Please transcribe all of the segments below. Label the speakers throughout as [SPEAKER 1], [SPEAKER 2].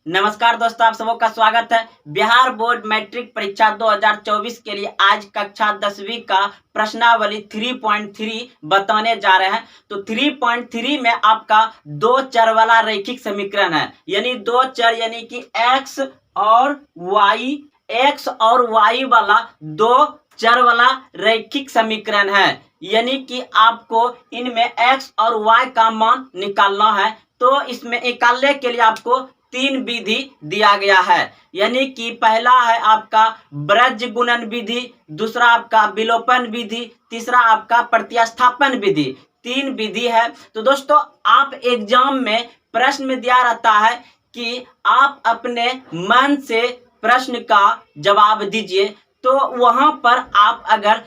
[SPEAKER 1] नमस्कार दोस्तों, आप सबों का स्वागत है। बिहार बोर्ड मैट्रिक परीक्षा 2024 के लिए आज कक्षा 10वीं का प्रश्नावली 3.3 बताने जा रहे हैं। तो 3.3 में आपका दो चर वाला रैखिक समीकरण है, यानी दो चर यानी कि x और y वाला दो चर वाला रैखिक समीकरण है, यानी कि आपको इनमें x और y का मान निकालना है। तो इसमें निकालने के लिए आपको तीन विधि दिया गया है, यानी कि पहला है आपका ब्रज गुणन विधि, दूसरा आपका विलोपन विधि, तीसरा आपका प्रतिस्थापन विधि। तीन विधि है। तो दोस्तों, आप एग्जाम में प्रश्न में दिया रहता है कि आप अपने मन से प्रश्न का जवाब दीजिए। तो वहां पर आप अगर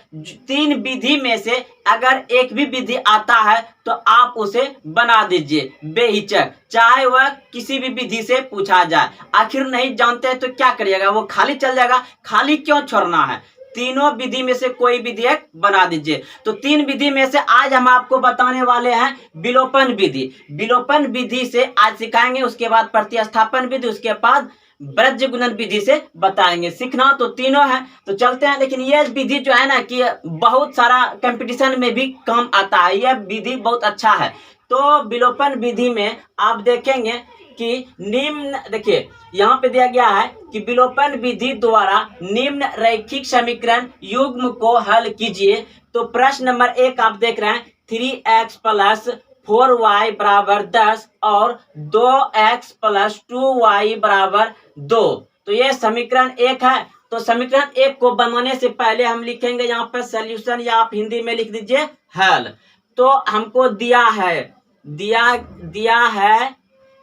[SPEAKER 1] तीन विधि में से अगर एक भी विधि आता है तो आप उसे बना दीजिए बेहिचक, चाहे वह किसी भी विधि से पूछा जाए। आखिर नहीं जानते हैं तो क्या करिएगा, वो खाली चल जाएगा। खाली क्यों छोड़ना है, तीनों विधि में से कोई विधि एक बना दीजिए। तो तीन विधि में से आज हम आपको बताने वाले हैं विलोपन विधि। विलोपन विधि से आज सिखाएंगे, उसके बाद प्रतिस्थापन विधि, उसके बाद ब्रज गुणन विधि से बताएंगे। सीखना तो तीनों है। तो चलते हैं। लेकिन यह विधि जो है ना कि बहुत सारा कंपटीशन में भी काम आता है, यह विधि बहुत अच्छा है। तो विलोपन विधि में आप देखेंगे कि निम्न, देखिए यहाँ पे दिया गया है कि विलोपन विधि द्वारा निम्न रैखिक समीकरण युग्म को हल कीजिए। तो प्रश्न नंबर 1 आप देख रहे हैं 3x + 4y = 10 और 2x + 2y = 2। तो ये समीकरण 1 है। तो समीकरण 1 को बनाने से पहले हम लिखेंगे यहाँ पर सॉल्यूशन, या आप हिंदी में लिख दीजिए हल। तो हमको दिया है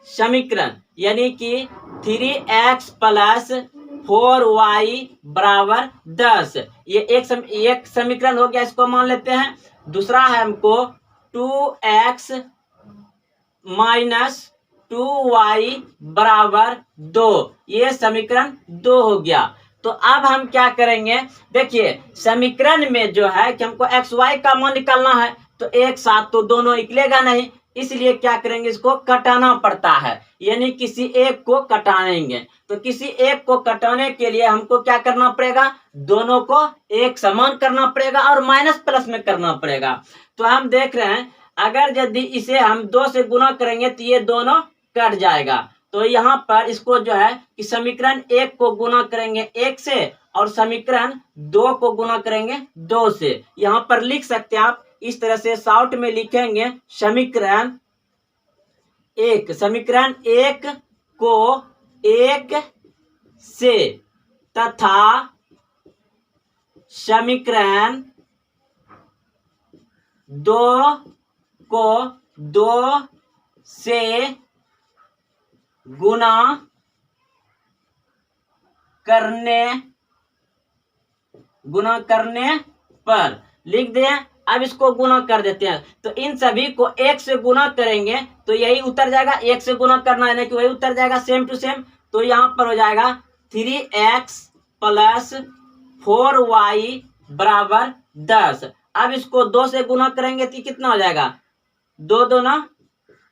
[SPEAKER 1] समीकरण, यानी कि 3x + 4y = 10। ये एक समीकरण हो गया, इसको मान लेते हैं। दूसरा है हमको 2x - 2y = 2। ये समीकरण 2 हो गया। तो अब हम क्या करेंगे, देखिए समीकरण में जो है कि हमको x y का मान निकालना है, तो एक साथ तो दोनों निकलेगा नहीं, इसलिए क्या करेंगे, इसको कटाना पड़ता है, यानी किसी एक को कटाएंगे। तो किसी एक को कटाने के लिए हमको क्या करना पड़ेगा, दोनों को एक समान करना पड़ेगा और माइनस प्लस में करना पड़ेगा। तो हम देख रहे हैं अगर यदि इसे हम 2 से गुना करेंगे तो ये दोनों कट जाएगा। तो यहाँ पर इसको जो है कि समीकरण 1 को गुना करेंगे 1 से और समीकरण 2 को गुना करेंगे 2 से। यहाँ पर लिख सकते हैं आप इस तरह से, शॉर्ट में लिखेंगे समीकरण 1 को 1 से तथा समीकरण 2 को 2 से गुना करने पर लिख दें। अब इसको गुना कर देते हैं। तो इन सभी को 1 से गुना करेंगे तो यही उतर जाएगा। 1 से गुना करना है ना कि वही उतर जाएगा सेम टू सेम। तो यहाँ पर हो जाएगा 3x + 4y = 10। अब इसको 2 से गुना करेंगे तो कितना हो जाएगा, 2 दूना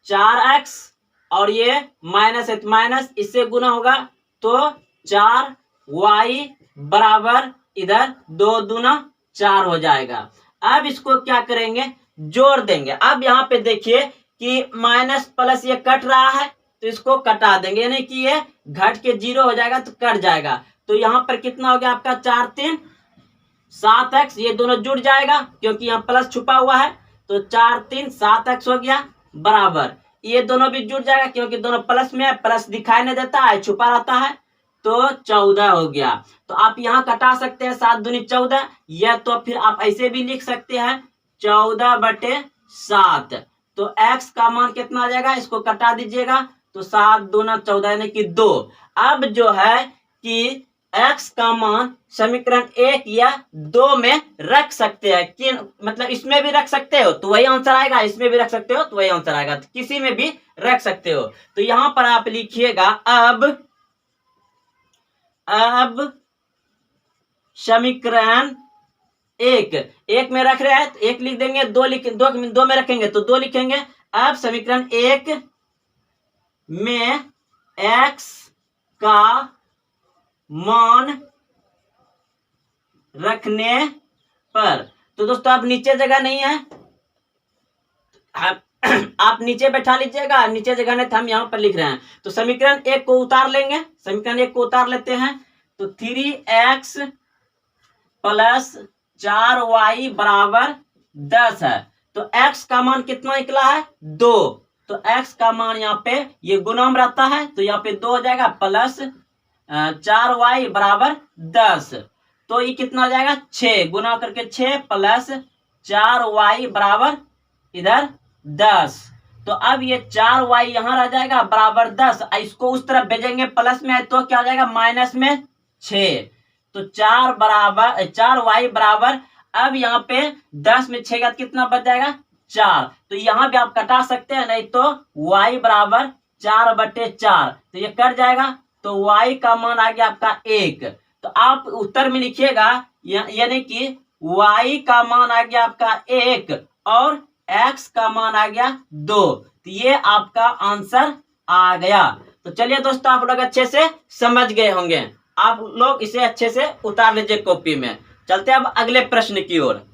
[SPEAKER 1] 4x और ये माइनस है तो माइनस, इससे गुना होगा तो 4y = इधर 2 दूना 4 हो जाएगा। अब इसको क्या करेंगे, जोड़ देंगे। अब यहाँ पे देखिए कि माइनस प्लस ये कट रहा है तो इसको कटा देंगे, यानी कि ये घट के 0 हो जाएगा तो कट जाएगा। तो यहाँ पर कितना हो गया आपका 4 × 3 = 7x, ये दोनों जुड़ जाएगा क्योंकि यहाँ प्लस छुपा हुआ है। तो 4 × 3 = 7x हो गया बराबर, ये दोनों भी जुड़ जाएगा क्योंकि दोनों प्लस में है, प्लस दिखाई नहीं देता है, छुपा रहता है। तो 14 हो गया। तो आप यहाँ कटा सकते हैं 7 दूनी 14, या तो फिर आप ऐसे भी लिख सकते हैं 14/7। तो x का मान कितना आ जाएगा, इसको कटा दीजिएगा तो 7 दूना 14 यानी कि 2। अब जो है कि x का मान समीकरण 1 या 2 में रख सकते हैं कि मतलब इसमें भी रख सकते हो तो वही आंसर आएगा, इसमें भी रख सकते हो तो वही आंसर आएगा, तो किसी में भी रख सकते हो। तो यहाँ पर आप लिखिएगा अब समीकरण 1 में रख रहे हैं तो 1 लिख देंगे, 2 में रखेंगे तो 2 लिखेंगे। अब समीकरण 1 में x का मान रखने पर। तो दोस्तों आप नीचे जगह नहीं है, आप नीचे बैठा लीजिएगा, नीचे जगह नहीं तो हम यहाँ पर लिख रहे हैं। तो समीकरण 1 को उतार लेंगे, समीकरण 1 को उतार लेते हैं। तो 3x प्लस 4y बराबर 10 है। तो x का मान कितना निकला है? 2। तो x का मान यहाँ पे ये गुना में रहता है तो यहाँ पे 2 हो जाएगा, प्लस 4y बराबर 10। तो ये कितना हो जाएगा? 6 गुना करके 6 प्लस 4y बराबर इधर 10। तो अब ये 4y यहां रह जाएगा बराबर 10, इसको उस तरफ भेजेंगे प्लस में तो क्या हो जाएगा? माइनस में 6। तो 4y बराबर, अब यहाँ पे 10 में 6 का कितना बच जाएगा? 4। तो यहाँ भी आप कटा सकते हैं, नहीं तो y बराबर 4/4 तो ये कट जाएगा। तो y का मान आ गया आपका 1। तो आप उत्तर में लिखिएगा यानी कि y का मान आ गया आपका 1 और x का मान आ गया 2। तो ये आपका आंसर आ गया। तो चलिए दोस्तों आप लोग अच्छे से समझ गए होंगे, आप लोग इसे अच्छे से उतार लीजिए कॉपी में। चलते अब अगले प्रश्न की ओर।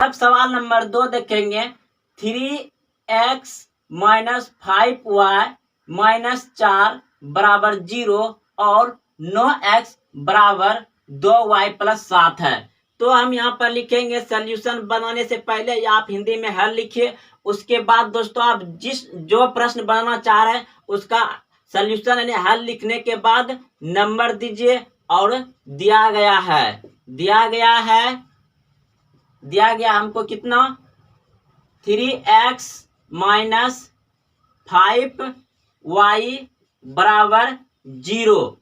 [SPEAKER 1] अब सवाल नंबर 2 देखेंगे। 3x माइनस 5y माइनस 4 बराबर 0 और 9x बराबर 2y प्लस 7 है। तो हम यहाँ पर लिखेंगे, सॉल्यूशन बनाने से पहले आप हिंदी में हल लिखिए, उसके बाद दोस्तों आप जो प्रश्न बनाना चाह रहे हैं उसका सॉल्यूशन यानी हल लिखने के बाद नंबर दीजिए। और दिया गया हमको कितना? 3x माइनस 5y बराबर 0।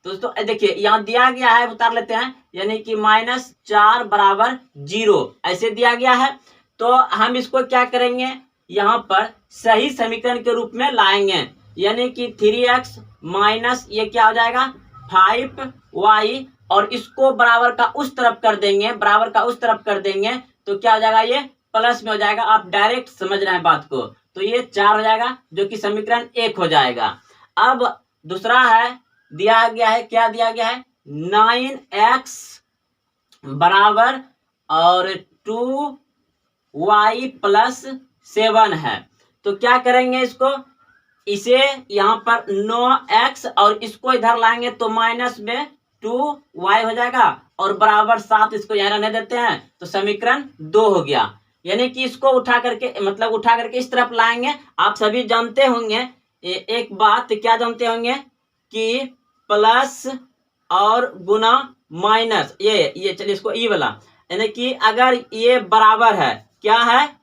[SPEAKER 1] दोस्तों देखिए यहाँ दिया गया है, उतार लेते हैं, यानी कि -4 बराबर 0 ऐसे दिया गया है। तो हम इसको क्या करेंगे? यहाँ पर सही समीकरण के रूप में लाएंगे, यानी कि 3x माइनस ये क्या हो जाएगा? 5y और इसको बराबर का उस तरफ कर देंगे, तो क्या हो जाएगा? ये प्लस में हो जाएगा। आप डायरेक्ट समझ रहे हैं बात को, तो ये 4 हो जाएगा जो कि समीकरण 1 हो जाएगा। अब दूसरा है, दिया गया है, क्या दिया गया है? 9x बराबर और 2y प्लस 7 है। तो क्या करेंगे इसको? इसे यहाँ पर 9x और इसको इधर लाएंगे तो माइनस में 2y हो जाएगा और बराबर 7 इसको यहाँ रहने देते हैं, तो समीकरण 2 हो गया। यानी कि इसको उठा करके इस तरफ लाएंगे। आप सभी जानते होंगे एक बात, क्या जानते होंगे कि प्लस और गुना माइनस, ये चलिए इसको ई वाला, यानी कि अगर ये बराबर है, क्या है?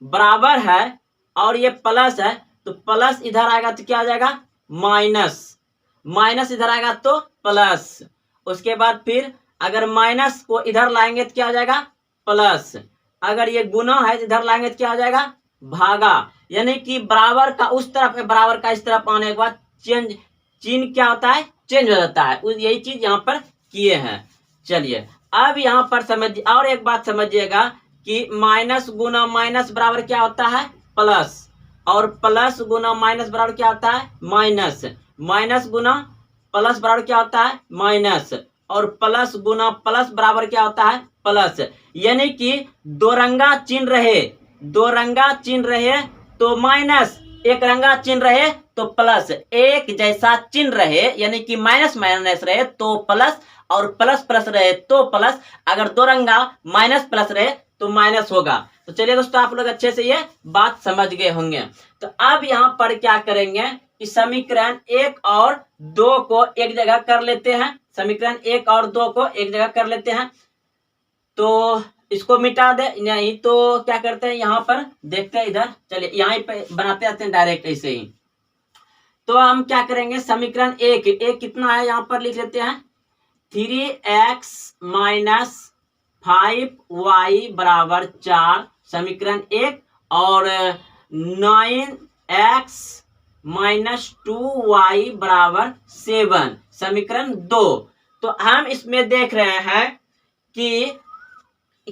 [SPEAKER 1] बराबर है और ये प्लस है, तो प्लस इधर आएगा तो क्या आ जाएगा? माइनस इधर आएगा तो प्लस। उसके बाद फिर अगर माइनस को इधर लाएंगे तो क्या हो जाएगा? प्लस। अगर ये गुना है तो इधर लाएंगे तो क्या हो जाएगा? भागा। यानी कि बराबर का उस तरफ है, बराबर का इस तरफ आने के बाद चिन्ह क्या होता है? चेंज हो जाता है। यही चीज यहाँ पर किए हैं। चलिए अब यहाँ पर समझिए, और एक बात समझिएगा कि माइनस गुना माइनस बराबर क्या होता है? प्लस, और प्लस गुना माइनस बराबर क्या होता है? माइनस। माइनस गुना प्लस बराबर क्या होता है? माइनस, और प्लस गुना प्लस बराबर क्या होता है? प्लस। यानी कि दो रंगा चिन्ह रहे तो माइनस, एक रंगा चिन्ह रहे तो प्लस, एक जैसा चिन्ह रहे यानी कि माइनस माइनस रहे तो प्लस, और प्लस प्लस रहे तो प्लस। अगर दो रंगा माइनस प्लस रहे तो माइनस होगा। तो चलिए दोस्तों आप लोग अच्छे से ये बात समझ गए होंगे। तो अब यहाँ पर क्या करेंगे कि समीकरण 1 और 2 को एक जगह कर लेते हैं। समीकरण 1 और 2 को एक जगह कर लेते हैं। तो इसको मिटा दे, नहीं तो क्या करते हैं, यहाँ पर देखते हैं इधर, चलिए यहाँ पे बनाते आते हैं डायरेक्ट ऐसे ही। तो हम क्या करेंगे, समीकरण 1 कितना है यहाँ पर लिख लेते हैं, 3x माइनस 5y बराबर 4 समीकरण 1, और 9x माइनस 2y बराबर 7 समीकरण 2। तो हम इसमें देख रहे हैं कि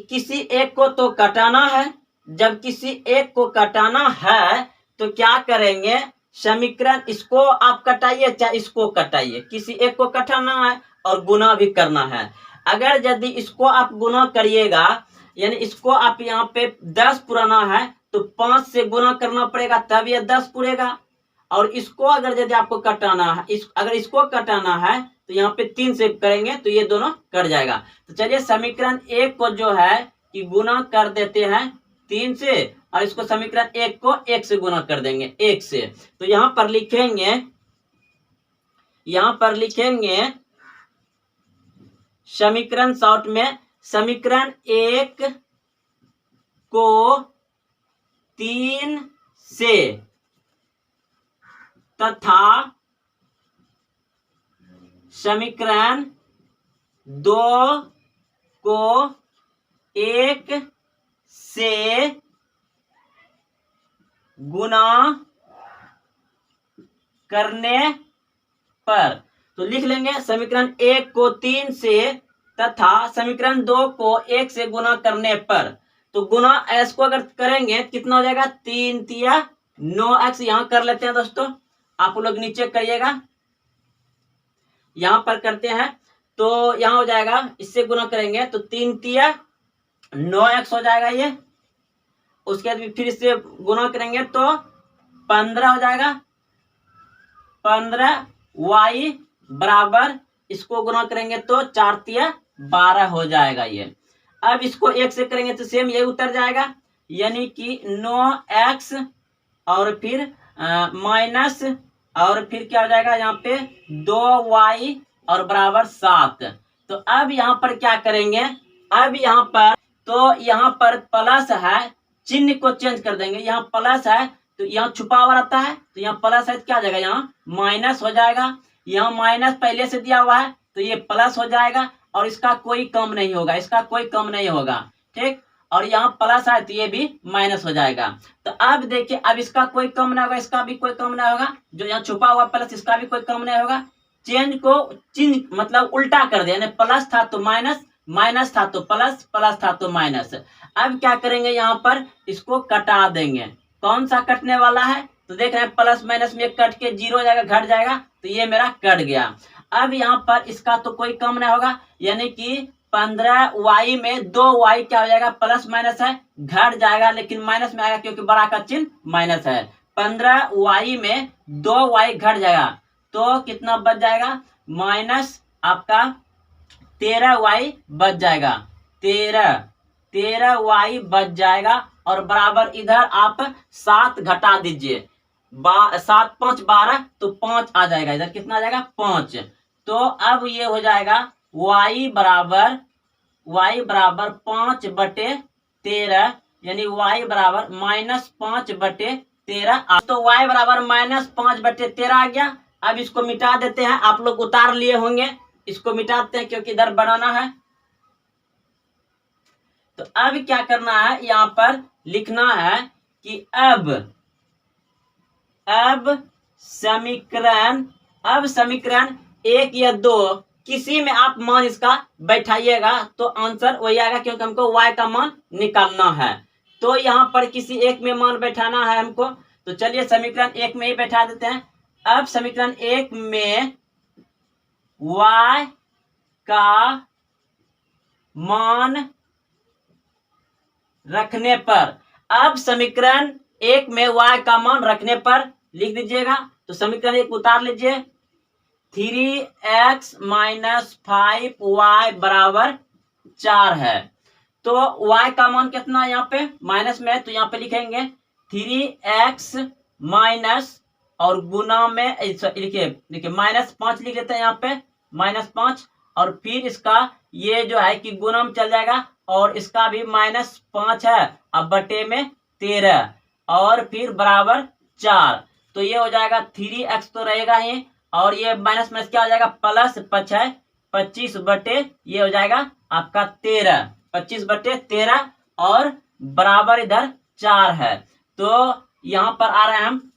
[SPEAKER 1] किसी एक को तो कटाना है। जब किसी एक को कटाना है तो क्या करेंगे, समीकरण इसको आप कटाइए चाहे इसको कटाइए, किसी एक को कटाना है और गुना भी करना है। अगर यदि इसको आप गुना करिएगा, यानी इसको आप यहाँ पे 10 पुराना है तो 5 से गुना करना पड़ेगा तब ये 10 पुरेगा। और इसको अगर यदि आपको कटाना है, अगर इसको कटाना है तो यहाँ पे 3 से करेंगे तो ये दोनों कट जाएगा। तो चलिए समीकरण 1 को जो है कि गुना कर देते हैं 3 से, और इसको समीकरण 1 को 1 से गुना कर देंगे 1 से। तो यहाँ पर लिखेंगे समीकरण शॉर्ट में समीकरण 1 को 3 से तथा समीकरण 2 को 1 से गुना करने पर। तो लिख लेंगे समीकरण 1 को 3 से तथा समीकरण 2 को 1 से गुना करने पर। तो गुना s को अगर करेंगे कितना हो जाएगा, 3 तिया 9x। यहां कर लेते हैं दोस्तों, आप लोग नीचे करिएगा, यहां पर करते हैं तो यहां हो जाएगा, इससे गुना करेंगे तो 3 तिया 9x हो जाएगा ये। उसके बाद फिर इससे गुना करेंगे तो 15 हो जाएगा, 15y बराबर, इसको गुना करेंगे तो 4 तिया 12 हो जाएगा ये। अब इसको 1 से करेंगे तो सेम ये उतर जाएगा, यानी कि 9x और फिर माइनस, और फिर क्या हो जाएगा यहाँ पे 2y और बराबर 7। तो अब यहाँ पर क्या करेंगे, अब यहाँ पर तो यहाँ पर प्लस है, चिन्ह को चेंज कर देंगे। यहाँ प्लस है तो यहाँ छुपा हुआ रहता है, तो यहाँ प्लस है तो क्या हो जाएगा, यहाँ माइनस हो जाएगा। यहाँ माइनस पहले से दिया हुआ है तो ये प्लस हो जाएगा, और इसका कोई कम नहीं होगा, इसका कोई कम नहीं होगा, ठीक। और यहाँ प्लस है तो ये भी माइनस हो जाएगा। तो अब देखिए, अब इसका कोई कम नहीं होगा, इसका भी कोई कम नहीं होगा, जो यहाँ छुपा हुआ प्लस इसका भी कोई कम नहीं होगा। चेंज को चिन्ह मतलब उल्टा कर दिया, प्लस था तो माइनस, माइनस था तो प्लस, प्लस था तो माइनस। अब क्या करेंगे, यहाँ पर इसको कटा देंगे। कौन सा कटने वाला है, तो देख रहे हैं प्लस माइनस में कट के 0 हो जाएगा, घट जाएगा, तो ये मेरा कट गया। अब यहाँ पर इसका तो कोई कम नहीं होगा, यानी कि 15y में 2y क्या हो जाएगा, प्लस माइनस है, घट जाएगा, लेकिन माइनस में आएगा क्योंकि बड़ा का चिन्ह माइनस है। 15y में 2y घट जाएगा तो कितना बच जाएगा, माइनस आपका 13y बच जाएगा, 13y बच जाएगा। और बराबर इधर आप 7 घटा दीजिए, 7 5 12 तो 5 आ जाएगा, इधर कितना आ जाएगा 5। तो अब ये हो जाएगा y बराबर 5/13, यानी y बराबर -5/13। तो y बराबर -5/13 आ गया। अब इसको मिटा देते हैं, आप लोग उतार लिए होंगे, इसको मिटाते हैं क्योंकि इधर बनाना है। तो अब क्या करना है, यहाँ पर लिखना है कि अब समीकरण 1 या 2 किसी में आप मान इसका बैठाइएगा तो आंसर वही आएगा, क्योंकि हमको y का मान निकालना है। तो यहाँ पर किसी एक में मान बैठाना है हमको, तो चलिए समीकरण 1 में ही बैठा देते हैं। अब समीकरण 1 में y का मान रखने पर, अब समीकरण 1 में y का मान रखने पर लिख दीजिएगा। तो समीकरण 1 उतार लीजिए, 3x - 5y बराबर 4 है। तो y का मान कितना, यहाँ पे माइनस में है तो यहाँ पे लिखेंगे 3x माइनस और गुना में लिखिए -5 लिख लेते हैं, यहाँ पे -5, और फिर इसका ये जो है कि गुना में चल जाएगा, और इसका भी -5 है, अब बटे में 13 और फिर बराबर 4। तो ये हो जाएगा 3x तो रहेगा ही, और ये माइनस क्या हो जाएगा, प्लस 25 बटे ये हो जाएगा आपका 13, 25/13, और बराबर इधर 4 है। तो यहाँ पर आ रहे हैं हम,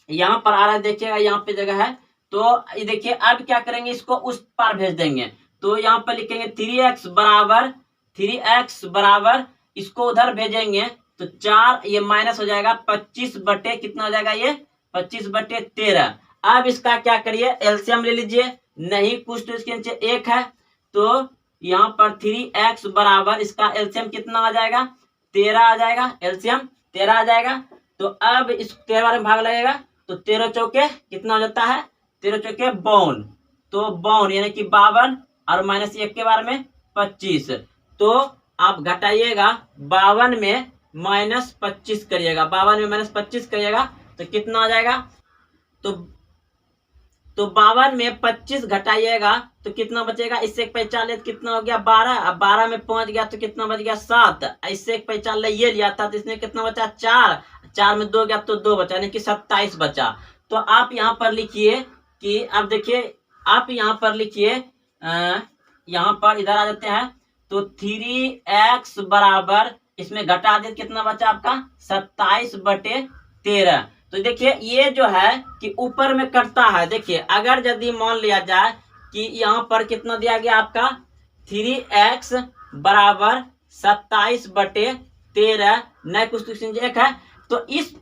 [SPEAKER 1] यहाँ पर आ रहा है, देखिएगा यहाँ पे जगह है। तो देखिए अब क्या करेंगे, इसको उस पार भेज देंगे। तो यहाँ पर लिखेंगे 3x बराबर इसको उधर भेजेंगे तो 4, ये माइनस हो जाएगा, 25 बटे कितना हो जाएगा, ये 25/13। अब इसका क्या करिए, एलसीएम ले लीजिए। नहीं कुछ तो इसके नीचे 1 है, तो यहाँ पर 3x बराबर इसका एलसीएम कितना आ जाएगा, 13 आ जाएगा। एलसीएम 13 आ जाएगा। तो अब इस 13 में भाग लगेगा, तो 13 चौके कितना हो जाता है, 13 चौके 52। तो 52 यानी कि 52 और -1 के बारे में 25। तो आप घटाइएगा, 52 में -25 करिएगा, 52 में -25 करिएगा तो कितना आ जाएगा, तो 52 में 25 घटाइएगा तो कितना बचेगा, इससे एक पैंचा ले कितना हो गया 12। अब 12 में 5 गया तो कितना बच गया 7। इससे एक पैंचा ले ये लिया था तो इसमें कितना बचा 4। 4 में 2 गया तो 2 बचा, यानी कि 27 बचा। तो आप यहाँ पर लिखिए कि अब देखिए, आप यहाँ पर लिखिए, यहाँ पर इधर आ जाते हैं तो 3x बराबर इसमें घटा दे कितना बचा आपका 27/13। तो देखिए ये जो है कि ऊपर में कटता है। देखिए अगर यदि मान लिया जाए कि यहाँ पर कितना दिया गया आपका 3x बराबर 27/13, न कुछ एक है, तो इस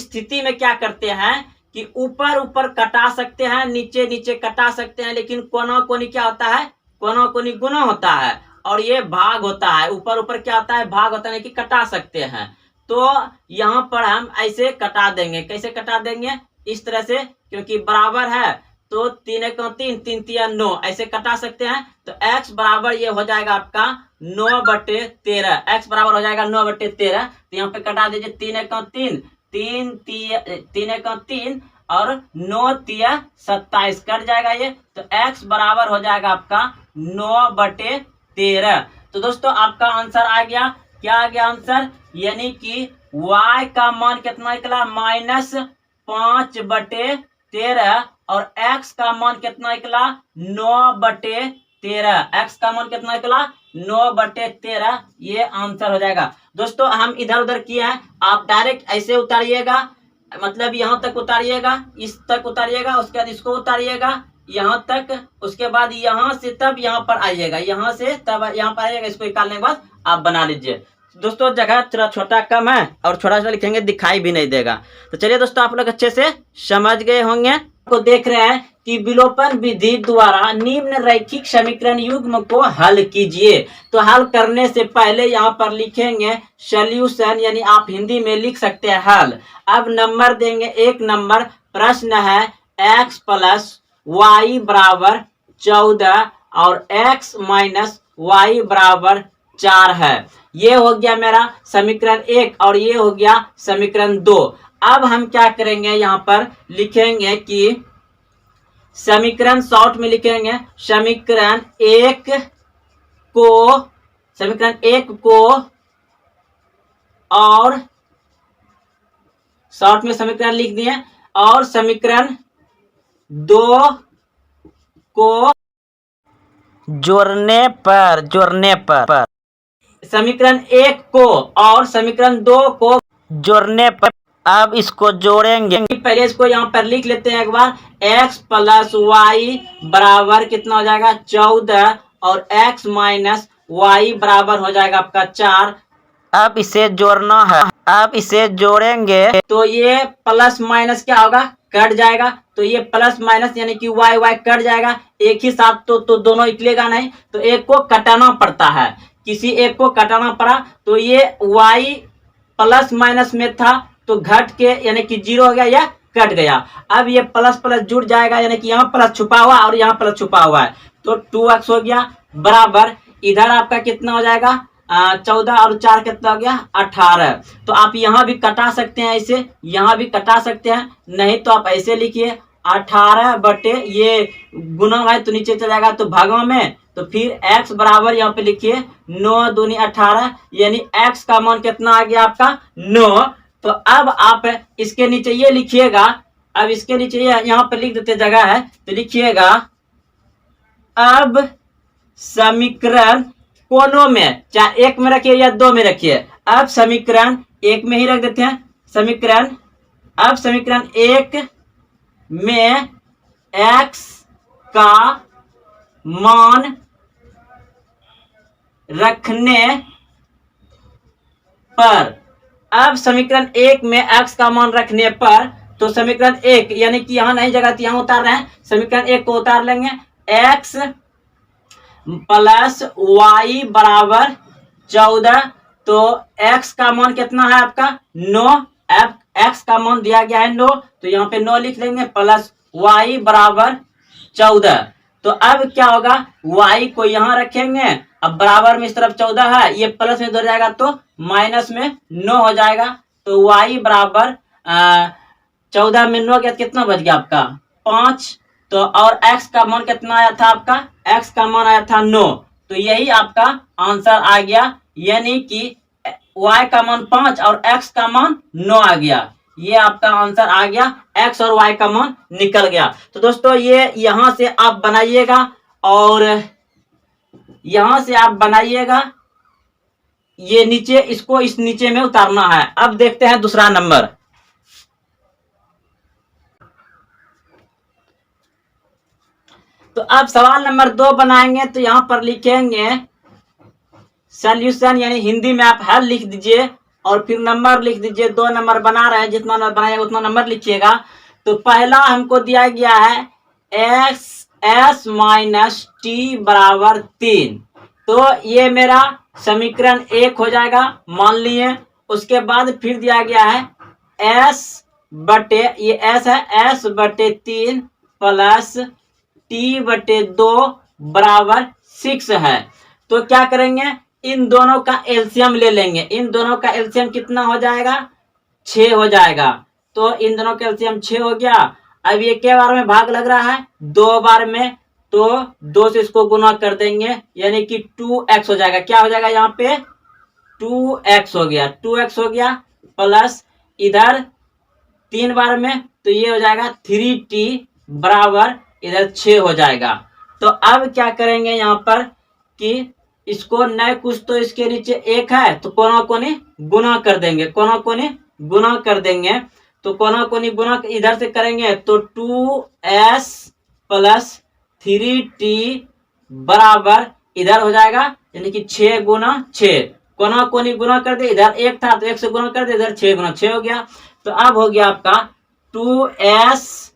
[SPEAKER 1] स्थिति में क्या करते हैं कि ऊपर ऊपर कटा सकते हैं, नीचे नीचे कटा सकते हैं, लेकिन कोना कोनी क्या होता है, कोना कोनी गुना होता है और ये भाग होता है। ऊपर ऊपर क्या होता है, भाग होता है, कि कटा सकते हैं। तो यहाँ पर हम ऐसे कटा देंगे। कैसे कटा देंगे, इस तरह से, क्योंकि बराबर है तो 3 × 3, 3 × 3 9 ऐसे कटा सकते हैं। तो x बराबर ये हो जाएगा आपका 9/13। x बराबर हो जाएगा 9/13। तो यहाँ पे कटा दीजिए 3 × 3, 3 × 3 और 9 × 3 27 कट जाएगा ये। तो x बराबर हो जाएगा आपका 9/13। तो दोस्तों आपका आंसर आ गया। क्या आ गया आंसर, यानी कि y का मान कितना निकला -5/13 और x का मान कितना निकला 9/13। x का मान कितना निकला 9/13। ये आंसर हो जाएगा। दोस्तों हम इधर उधर किए हैं, आप डायरेक्ट ऐसे उतारिएगा, मतलब यहाँ तक उतारिएगा, इस तक उतारिएगा, उसके बाद इसको उतारिएगा यहाँ तक, उसके बाद यहाँ से तब यहाँ पर आइएगा, यहाँ से तब यहाँ पर आइएगा। इसको निकालने के बाद आप बना लीजिए। दोस्तों जगह थोड़ा छोटा कम है और छोटा छोटा लिखेंगे दिखाई भी नहीं देगा। तो चलिए दोस्तों आप लोग अच्छे से समझ गए होंगे। को देख रहे हैं कि विलोपन विधि द्वारा निम्न रैखिक समीकरण युग्म को हल कीजिए। तो हल करने से पहले यहाँ पर लिखेंगे सॉल्यूशन, यानी आप हिंदी में लिख सकते हैं हल। अब नंबर देंगे, 1 नंबर प्रश्न है x + y = 14 और x - y = 4 है। ये हो गया मेरा समीकरण 1 और ये हो गया समीकरण 2। अब हम क्या करेंगे, यहाँ पर लिखेंगे कि समीकरण शॉर्ट में लिखेंगे समीकरण 1 को और शॉर्ट में समीकरण लिख दिए, और समीकरण 2 को जोड़ने पर समीकरण 1 को और समीकरण 2 को जोड़ने पर अब इसको जोड़ेंगे। पहले इसको यहाँ पर लिख लेते हैं एक बार। x + y बराबर कितना हो जाएगा 14 और x - y बराबर हो जाएगा आपका 4। अब इसे जोड़ना है, अब इसे जोड़ेंगे तो ये प्लस माइनस क्या होगा, कट जाएगा। तो ये प्लस माइनस यानी कि y कट जाएगा। एक ही साथ तो दोनों निकलेगा नहीं, तो एक को कटाना पड़ता है, किसी एक को कटाना पड़ा। तो ये y प्लस माइनस में था तो घट के यानी कि 0 हो गया, या कट गया। अब ये प्लस प्लस जुड़ जाएगा, यानी कि यहाँ प्लस छुपा हुआ और यहाँ प्लस छुपा हुआ है, तो 2x हो गया बराबर। इधर आपका कितना हो जाएगा 14 और 4 कितना हो गया 18। तो आप यहाँ भी कटा सकते हैं, ऐसे यहाँ भी कटा सकते हैं, नहीं तो आप ऐसे लिखिए 18 ये गुना है तो नीचे चला जाएगा तो भागों में। तो फिर x बराबर यहाँ पे लिखिए 9 दूनी 18, यानी x का मान कितना आ गया आपका 9। तो अब आप इसके नीचे ये लिखिएगा, अब इसके नीचे यहाँ पे लिख देते जगह है तो लिखिएगा अब समीकरण कोनों में, चाहे 1 में रखिए या 2 में रखिए, अब समीकरण 1 में ही रख देते हैं। अब समीकरण 1 में x का मान रखने पर अब समीकरण 1 में x का मान रखने पर, तो समीकरण 1 यानी कि यहाँ नहीं जगह थी, यहाँ उतार रहे हैं, समीकरण 1 को उतार लेंगे। x प्लस वाई बराबर 14, तो x का मान कितना है आपका 9, x का मान दिया गया है 9, तो यहाँ पे 9 लिख लेंगे, प्लस y बराबर 14। तो अब क्या होगा, y को यहाँ रखेंगे, अब बराबर में इस तरफ 14 है, ये प्लस में उधर जाएगा तो माइनस में 9 हो जाएगा, तो y बराबर 14 में 9 गया, कितना बच गया आपका 5। तो और x का मान कितना आया था आपका, x का मान आया था 9, तो यही आपका आंसर आ गया, यानी कि y का मान 5 और x का मान 9 आ गया। ये आपका आंसर आ गया, x और y का मान निकल गया। तो दोस्तों ये यहां से आप बनाइएगा और यहां से आप बनाइएगा, ये नीचे इसको इस नीचे में उतारना है। अब देखते हैं दूसरा नंबर। तो अब सवाल नंबर 2 बनाएंगे, तो यहां पर लिखेंगे सॉल्यूशन, यानी हिंदी में आप हल लिख दीजिए और फिर नंबर लिख दीजिए। 2 नंबर बना रहे हैं, जितना नंबर बनाएगा उतना नंबर लिखिएगा। तो पहला हमको दिया गया है s माइनस टी बराबर 3, तो ये मेरा समीकरण 1 हो जाएगा, मान लिए। उसके बाद फिर दिया गया है s बटे, ये s है, s बटे 3 प्लस टी बटे 2 बराबर 6 है। तो क्या करेंगे, इन दोनों का एलसीएम ले लेंगे। इन दोनों का एलसीएम कितना हो जाएगा, 6 हो जाएगा। तो इन दोनों का एलसीएम 6 हो गया। अब ये क्या बार में भाग लग रहा है, 2 बार में, तो 2 से इसको गुना कर देंगे, यानी कि 2x हो जाएगा। क्या हो जाएगा यहाँ पे 2x हो गया, 2x हो गया, प्लस इधर 3 बार में, तो ये हो जाएगा 3t बराबर इधर 6 हो जाएगा। तो अब क्या करेंगे यहाँ पर कि इसको नए कुछ, तो इसके नीचे 1 है, तो कोना कोनी गुना कर देंगे, कोना कोनी गुना कर देंगे। तो कोना कोनी गुना इधर से करेंगे, तो 2s प्लस 3t बराबर इधर हो जाएगा, यानी कि 6 गुना 6। कोना कोनी गुना कर दे, इधर 1 था तो 1 से गुना कर दे, इधर 6 गुना 6 हो गया। तो अब हो गया आपका 2s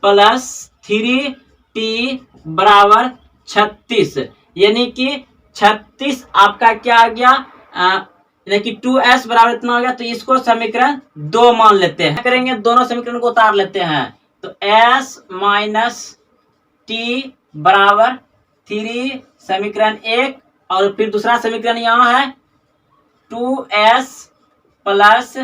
[SPEAKER 1] प्लस 3t बराबर 36, यानी कि 36 आपका क्या आ गया, यानी कि 2s बराबर इतना हो गया। तो इसको समीकरण 2 मान लेते हैं, करेंगे दोनों समीकरण को उतार लेते हैं। तो s माइनस टी बराबर 3 समीकरण 1, और फिर दूसरा समीकरण यहाँ है 2s प्लस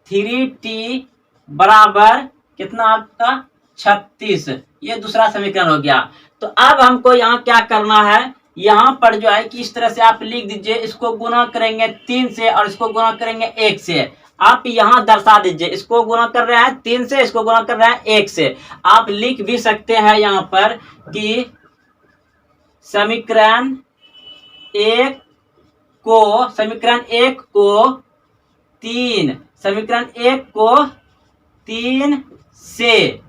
[SPEAKER 1] 3t बराबर कितना आपका 36, ये दूसरा समीकरण हो गया। तो अब हमको यहाँ क्या करना है, यहाँ पर जो है कि इस तरह से आप लिख दीजिए, इसको गुना करेंगे 3 से और इसको गुना करेंगे 1 से। आप यहाँ दर्शा दीजिए, इसको गुना कर रहे हैं 3 से, इसको गुना कर रहे हैं 1 से। आप लिख भी सकते हैं यहाँ पर कि समीकरण 1 को 3 से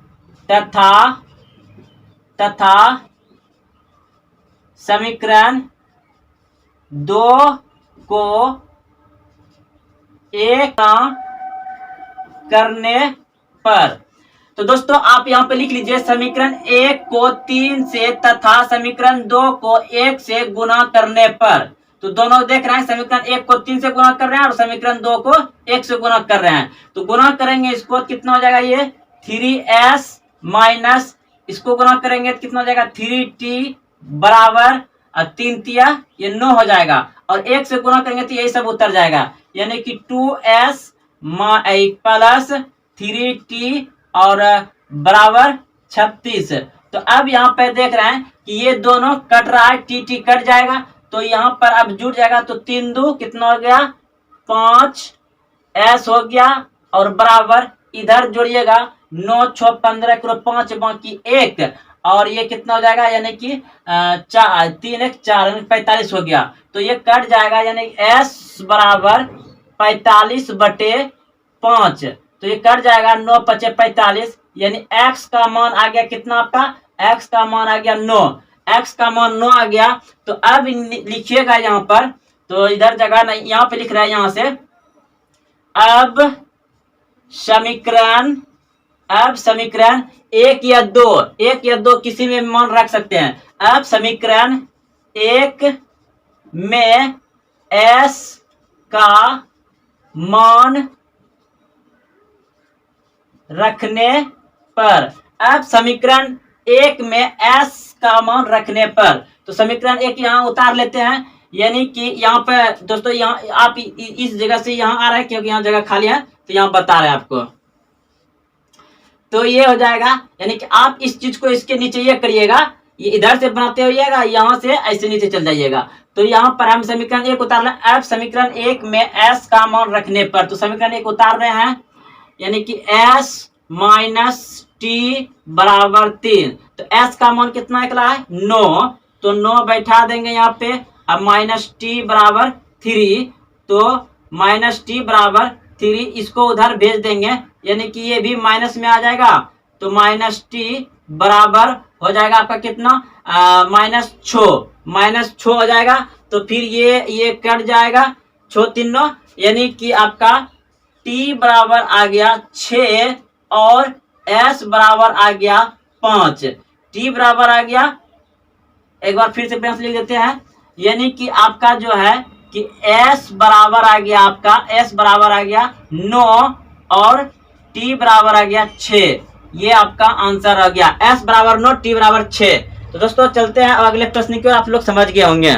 [SPEAKER 1] तथा समीकरण 2 को 1 करने पर। तो दोस्तों आप यहाँ पे लिख लीजिए, समीकरण 1 को 3 से तथा समीकरण 2 को 1 से गुना करने पर। तो दोनों देख रहे हैं, समीकरण 1 को 3 से गुना कर रहे हैं और समीकरण 2 को 1 से गुना कर रहे हैं। तो गुना करेंगे इसको, कितना हो जाएगा, ये 3s माइनस इसको गुना करेंगे तो कितना हो जाएगा 3t बराबर 3 तिया ये 9 हो जाएगा, और 1 से गुना करेंगे तो यही सब उतर जाएगा, यानी कि 2s प्लस 3t और बराबर 36। तो अब यहाँ पे देख रहे हैं कि ये दोनों कट रहा है, टी कट जाएगा, तो यहाँ पर अब जुड़ जाएगा। तो 3 2 कितना हो गया 5s हो गया, और बराबर इधर जोड़िएगा 9 6 15 करो 5 बाकी 1, और ये कितना हो जाएगा, यानी कि 3 1 4 45 हो गया। तो ये कट जाएगा, यानी s बराबर 45 बटे 5, तो ये कट जाएगा 9 5 45, यानी x का मान आ गया कितना आपका, x का मान आ गया 9, x का मान 9 आ गया। तो अब लिखिएगा यहाँ पर, तो इधर जगह नहीं, यहाँ पे लिख रहा है, यहाँ से अब समीकरण एक या दो किसी में मान रख सकते हैं। अब समीकरण एक में s का मान रखने पर, अब समीकरण एक में s का मान रखने पर, तो समीकरण एक यहाँ उतार लेते हैं, यानी कि यहाँ पे दोस्तों यहाँ आप इस जगह से यहाँ आ रहा है क्योंकि यहाँ जगह खाली है, तो यहाँ बता रहे हैं आपको। तो ये हो जाएगा, यानी कि आप इस चीज को इसके नीचे ये करिएगा, ये इधर से बनाते होइएगा, यहाँ से ऐसे नीचे चल जाइएगा। तो यहाँ पर हम समीकरण एक उतार लें। अब समीकरण एक में s का मान रखने पर, तो समीकरण एक उतार रहे हैं, यानी कि s माइनस टी बराबर 3। तो s का मान कितना निकला है 9, तो 9 बैठा देंगे यहाँ पे। अब माइनस टी बराबर 3, तो माइनस टी बराबर 3 इसको उधर भेज देंगे, यानी कि ये भी माइनस में आ जाएगा। तो माइनस टी बराबर हो जाएगा आपका कितना माइनस 6 हो जाएगा। तो फिर ये कट जाएगा 6 3 9, यानी कि आपका t बराबर आ गया 6 और s बराबर आ गया 5। t बराबर आ गया, एक बार फिर से प्रेस लिख देते हैं, यानी कि आपका जो है कि s बराबर आ गया, आपका s बराबर आ गया 9 और t बराबर आ गया 6। ये आपका आंसर आ गया, s बराबर 9 t बराबर 6। तो दोस्तों चलते हैं अगले प्रश्न की ओर, आप लोग समझ गए होंगे।